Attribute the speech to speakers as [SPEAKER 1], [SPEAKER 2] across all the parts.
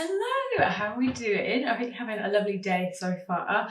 [SPEAKER 1] Hello, how are we doing? I hope you're having a lovely day so far.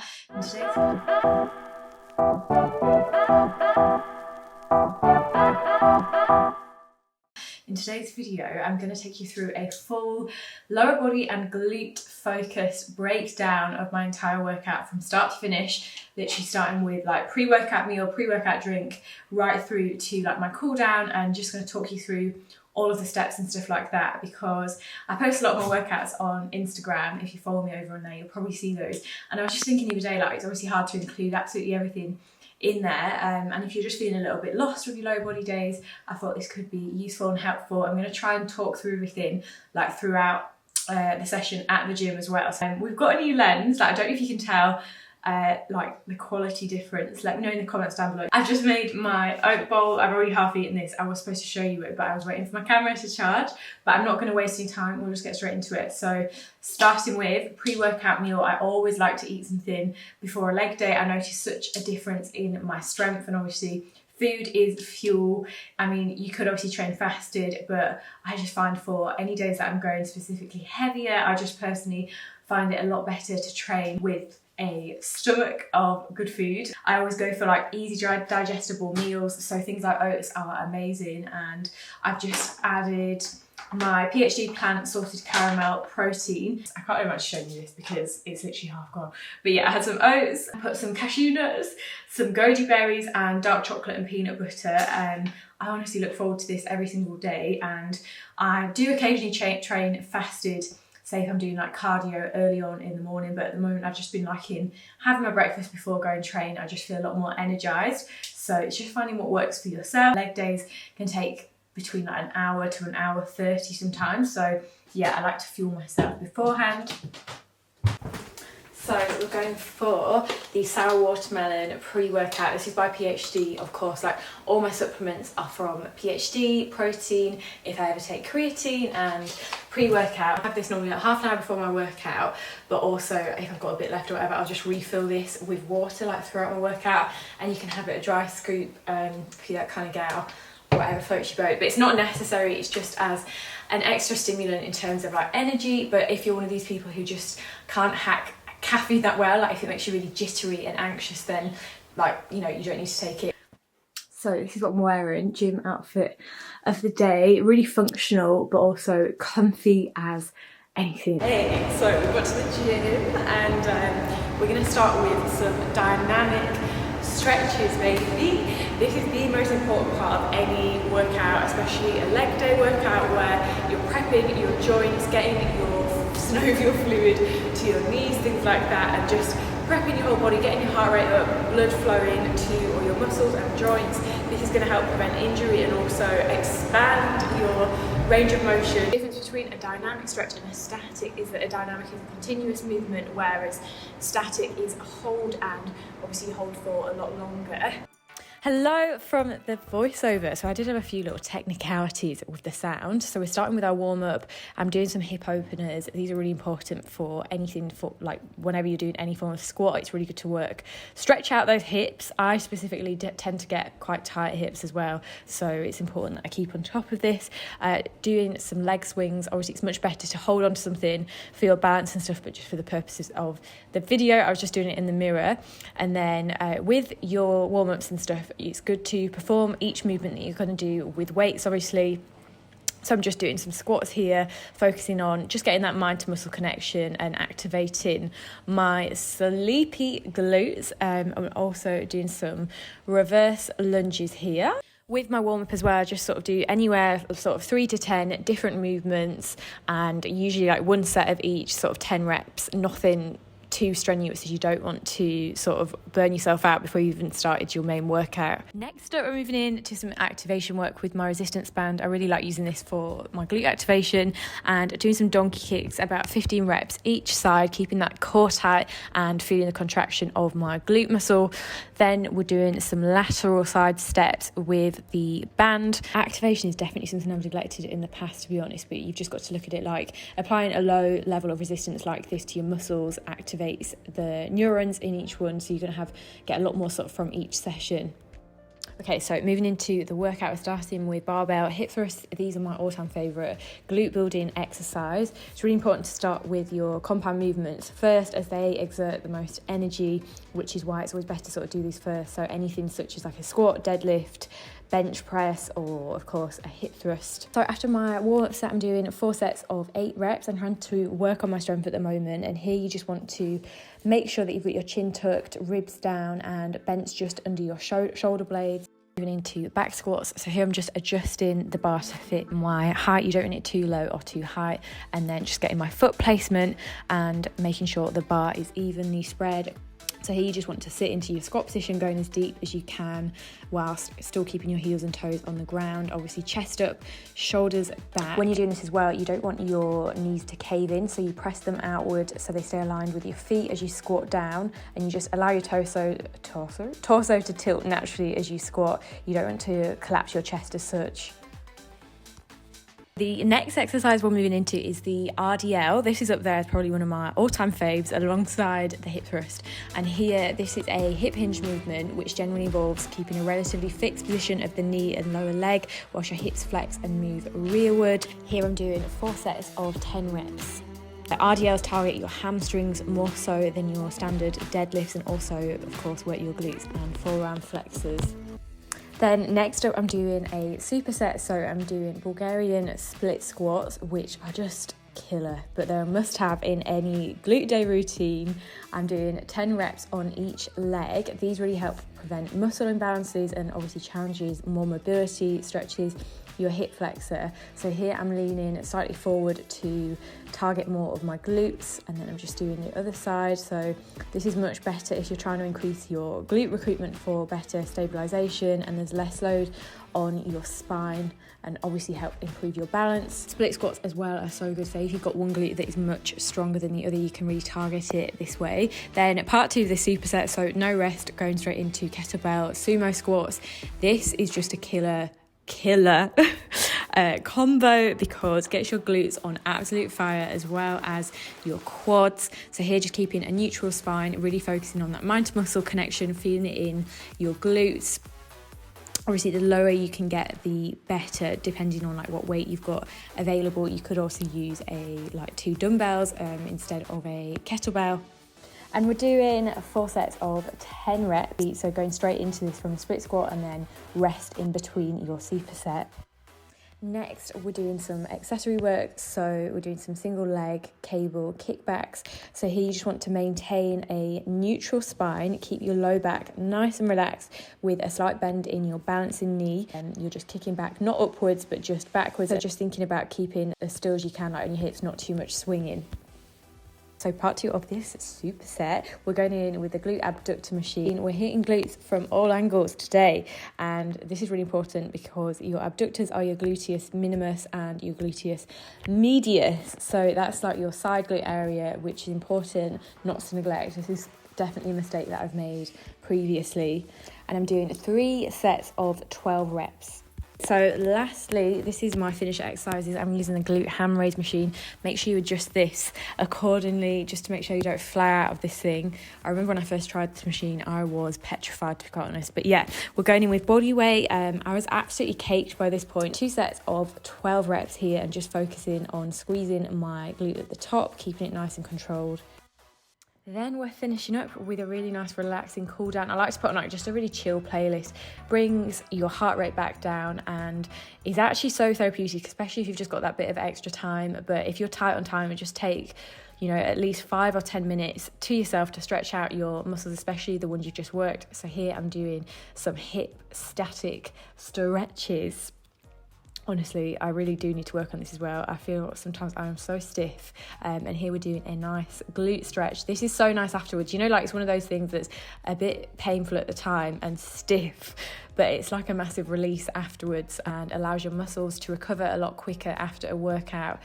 [SPEAKER 1] In today's video, I'm going to take you through a full lower body and glute focused breakdown of my entire workout from start to finish, literally starting with like pre-workout meal, pre-workout drink, right through to like my cool down, and just going to talk you through all of the steps and stuff like that, because I post a lot of my workouts on Instagram. If you follow me over on there, you'll probably see those. And I was just thinking the other day, like, it's obviously hard to include absolutely everything in there, and if you're just feeling a little bit lost with your lower body days, I thought this could be useful and helpful. I'm going to try and talk through everything like throughout the session at the gym as well. So we've got a new lens, like I don't know if you can tell like the quality difference. Let me know in the comments down below. I've just made my oat bowl. I've already half eaten this. I was supposed to show you it, but I was waiting for my camera to charge, but I'm not going to waste any time. We'll just get straight into it. So starting with pre-workout meal, I always like to eat something before a leg day. I noticed such a difference in my strength, and obviously food is fuel. I mean, you could obviously train fasted, but I just find for any days that I'm going specifically heavier, I just personally find it a lot better to train with a stomach of good food. I always go for like easy digestible meals, so things like oats are amazing, and I've just added my PhD plant salted caramel protein. I can't very much show you this because it's literally half gone, but yeah, I had some oats, I put some cashew nuts, some goji berries and dark chocolate and peanut butter. I honestly look forward to this every single day, and I do occasionally train fasted, say if I'm doing like cardio early on in the morning, but at the moment I've just been liking having my breakfast before going train. I just feel a lot more energized. So it's just finding what works for yourself. Leg days can take between like an hour to an hour 30 sometimes. So yeah, I like to fuel myself beforehand. So we're going for the sour watermelon pre-workout. This is by PhD, of course. Like all my supplements are from PhD, protein, if I ever take creatine, and pre-workout. I have this normally like half an hour before my workout, but also if I've got a bit left or whatever, I'll just refill this with water like throughout my workout, and you can have it a dry scoop if you're that kind of gal, whatever floats your boat. But it's not necessary, it's just as an extra stimulant in terms of like energy. But if you're one of these people who just can't hack caffeine that well, like if it makes you really jittery and anxious, then like, you know, you don't need to take it. So this is what I'm wearing, gym outfit of the day, really functional but also comfy as anything. Hey, so we've got to the gym, and we're going to start with some dynamic stretches, baby. This is the most important part of any workout, especially a leg day workout where you're prepping your joints, getting your synovial fluid to your knees, things like that, and just prepping your whole body, getting your heart rate up, blood flowing to all your muscles and joints. This is going to help prevent injury and also expand your range of motion. The difference between a dynamic stretch and a static is that a dynamic is a continuous movement, whereas static is a hold, and obviously you hold for a lot longer. Hello from the voiceover. So I did have a few little technicalities with the sound. So we're starting with our warm-up. I'm doing some hip openers. These are really important for anything, for like whenever you're doing any form of squat, it's really good to work. Stretch out those hips. I specifically tend to get quite tight hips as well, so it's important that I keep on top of this. Doing some leg swings. Obviously it's much better to hold on to something for your balance and stuff, but just for the purposes of the video, I was just doing it in the mirror. And then with your warm-ups and stuff, it's good to perform each movement that you're going to do with weights, obviously. So I'm just doing some squats here, focusing on just getting that mind to muscle connection and activating my sleepy glutes. I'm also doing some reverse lunges here. With my warm-up as well, I just sort of do anywhere sort of 3 to 10 different movements, and usually like one set of each, sort of 10 reps, nothing too strenuous as you don't want to sort of burn yourself out before you even started your main workout. Next up, we're moving in to some activation work with my resistance band. I really like using this for my glute activation, and doing some donkey kicks, about 15 reps each side, keeping that core tight and feeling the contraction of my glute muscle. Then we're doing some lateral side steps with the band. Activation is definitely something I've neglected in the past, to be honest, but you've just got to look at it like applying a low level of resistance like this to your muscles activates the neurons in each one, so you're going to get a lot more sort of from each session. Okay, so moving into the workout, we're starting with barbell hip thrusts. These are my all-time favourite glute building exercise. It's really important to start with your compound movements first, as they exert the most energy, which is why it's always better to sort of do these first. So anything such as like a squat, deadlift, bench press, or of course a hip thrust. So after my warm-up set, I'm doing 4 sets of 8 reps. I'm trying to work on my strength at the moment, and here you just want to make sure that you've got your chin tucked, ribs down, and bends just under your shoulder blades. Moving into back squats, so here I'm just adjusting the bar to fit my height. You don't want it too low or too high, and then just getting my foot placement and making sure the bar is evenly spread. So here you just want to sit into your squat position, going as deep as you can whilst still keeping your heels and toes on the ground. Obviously chest up, shoulders back. When you're doing this as well, you don't want your knees to cave in, so you press them outward so they stay aligned with your feet as you squat down, and you just allow your torso to tilt naturally as you squat. You don't want to collapse your chest as such. The next exercise we're moving into is the RDL. This is up there as probably one of my all-time faves alongside the hip thrust. And here, this is a hip hinge movement, which generally involves keeping a relatively fixed position of the knee and lower leg whilst your hips flex and move rearward. Here I'm doing 4 sets of 10 reps. The RDLs target your hamstrings more so than your standard deadlifts, and also, of course, work your glutes and forearm flexors. Then next up, I'm doing a superset, so I'm doing Bulgarian split squats, which are just killer, but they're a must-have in any glute day routine. I'm doing 10 reps on each leg. These really help prevent muscle imbalances and obviously challenges more mobility, stretches your hip flexor. So here I'm leaning slightly forward to target more of my glutes, and then I'm just doing the other side. So this is much better if you're trying to increase your glute recruitment for better stabilization, and there's less load on your spine, and obviously help improve your balance. Split squats as well are so good. So if you've got one glute that is much stronger than the other, you can really target it this way. Then part 2 of the superset, so no rest, going straight into kettlebell sumo squats. This is just a killer combo, because it gets your glutes on absolute fire as well as your quads. So here, just keeping a neutral spine, really focusing on that mind to muscle connection, feeling it in your glutes. Obviously, the lower you can get, the better, depending on like what weight you've got available. You could also use like 2 dumbbells instead of a kettlebell. And we're doing 4 sets of 10 reps. So going straight into this from a split squat, and then rest in between your superset. Next, we're doing some accessory work. So we're doing some single leg cable kickbacks. So here you just want to maintain a neutral spine, keep your low back nice and relaxed with a slight bend in your balancing knee. And you're just kicking back, not upwards, but just backwards. So just thinking about keeping as still as you can, like on your hips, not too much swinging. So part 2 of this superset, we're going in with the glute abductor machine. We're hitting glutes from all angles today, and this is really important because your abductors are your gluteus minimus and your gluteus medius. So that's like your side glute area, which is important not to neglect. This is definitely a mistake that I've made previously. And I'm doing 3 sets of 12 reps. So lastly, this is my finisher exercises. I'm using the glute ham raise machine. Make sure you adjust this accordingly, just to make sure you don't fly out of this thing. I remember when I first tried this machine, I was petrified, to be quite honest. But yeah, we're going in with body weight. I was absolutely caked by this point. 2 sets of 12 reps here, and just focusing on squeezing my glute at the top, keeping it nice and controlled. Then we're finishing up with a really nice relaxing cool down. I like to put on like just a really chill playlist. Brings your heart rate back down and is actually so therapeutic, especially if you've just got that bit of extra time. But if you're tight on time, it just take, at least 5 or 10 minutes to yourself to stretch out your muscles, especially the ones you've just worked. So here I'm doing some hip static stretches. Honestly, I really do need to work on this as well. I feel sometimes I am so stiff. And here we're doing a nice glute stretch. This is so nice afterwards. It's one of those things that's a bit painful at the time and stiff, but it's like a massive release afterwards and allows your muscles to recover a lot quicker after a workout,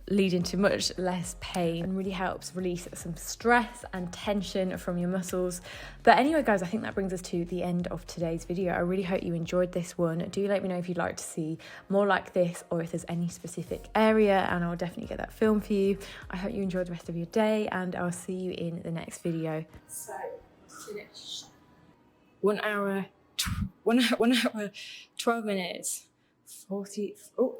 [SPEAKER 1] leading to much less pain, and really helps release some stress and tension from your muscles. But anyway, guys, I think that brings us to the end of today's video. I really hope you enjoyed this one. Do let me know if you'd like to see more like this, or if there's any specific area, and I'll definitely get that filmed for you. I hope you enjoyed the rest of your day, and I'll see you in the next video. So, finished. 1 hour 1 hour, 12 minutes, 40, oh,